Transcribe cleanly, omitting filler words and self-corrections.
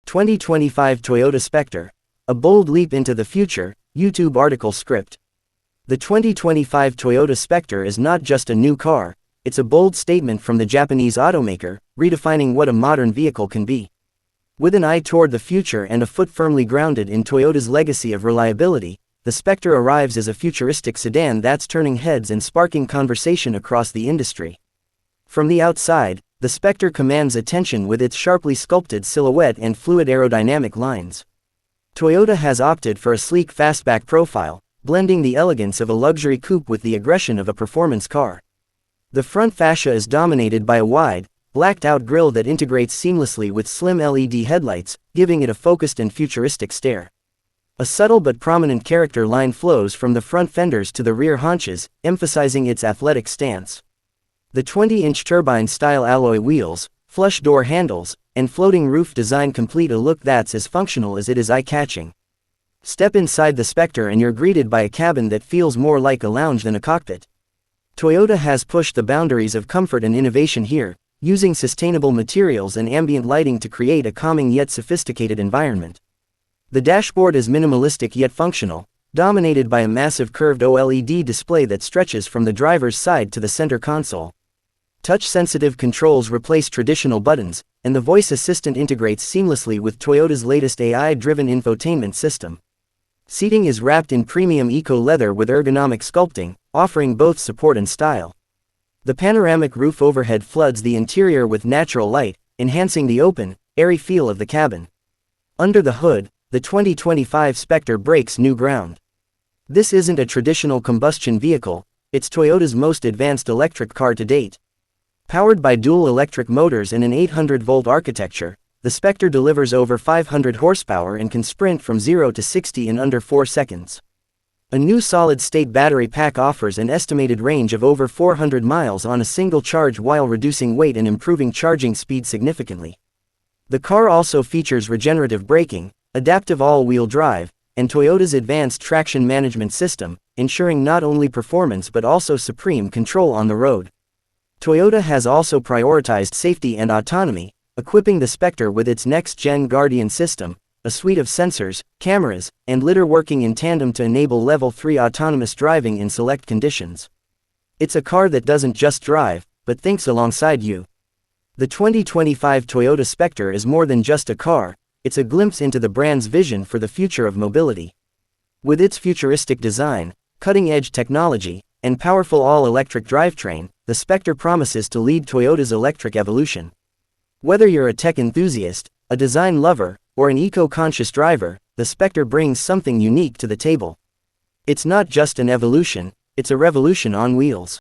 2025 Toyota Spectre, a bold leap into the future. YouTube article script. The 2025 Toyota Spectre is not just a new car, it's a bold statement from the Japanese automaker, redefining what a modern vehicle can be. With an eye toward the future and a foot firmly grounded in Toyota's legacy of reliability, the Spectre arrives as a futuristic sedan that's turning heads and sparking conversation across the industry. From the outside, the Spectre commands attention with its sharply sculpted silhouette and fluid aerodynamic lines. Toyota has opted for a sleek fastback profile, blending the elegance of a luxury coupe with the aggression of a performance car. The front fascia is dominated by a wide, blacked-out grille that integrates seamlessly with slim LED headlights, giving it a focused and futuristic stare. A subtle but prominent character line flows from the front fenders to the rear haunches, emphasizing its athletic stance. The 20-inch turbine-style alloy wheels, flush door handles, and floating roof design complete a look that's as functional as it is eye-catching. Step inside the Spectre and you're greeted by a cabin that feels more like a lounge than a cockpit. Toyota has pushed the boundaries of comfort and innovation here, using sustainable materials and ambient lighting to create a calming yet sophisticated environment. The dashboard is minimalistic yet functional, dominated by a massive curved OLED display that stretches from the driver's side to the center console. Touch-sensitive controls replace traditional buttons, and the voice assistant integrates seamlessly with Toyota's latest AI-driven infotainment system. Seating is wrapped in premium eco-leather with ergonomic sculpting, offering both support and style. The panoramic roof overhead floods the interior with natural light, enhancing the open, airy feel of the cabin. Under the hood, the 2025 Spectre breaks new ground. This isn't a traditional combustion vehicle, it's Toyota's most advanced electric car to date. Powered by dual electric motors and an 800-volt architecture, the Spectre delivers over 500 horsepower and can sprint from 0 to 60 in under 4 seconds. A new solid-state battery pack offers an estimated range of over 400 miles on a single charge while reducing weight and improving charging speed significantly. The car also features regenerative braking, adaptive all-wheel drive, and Toyota's advanced traction management system, ensuring not only performance but also supreme control on the road. Toyota has also prioritized safety and autonomy, equipping the Spectre with its next-gen Guardian system, a suite of sensors, cameras, and lidar working in tandem to enable Level 3 autonomous driving in select conditions. It's a car that doesn't just drive, but thinks alongside you. The 2025 Toyota Spectre is more than just a car, it's a glimpse into the brand's vision for the future of mobility. With its futuristic design, cutting-edge technology, and powerful all-electric drivetrain, the Spectre promises to lead Toyota's electric evolution. Whether you're a tech enthusiast, a design lover, or an eco-conscious driver, the Spectre brings something unique to the table. It's not just an evolution, it's a revolution on wheels.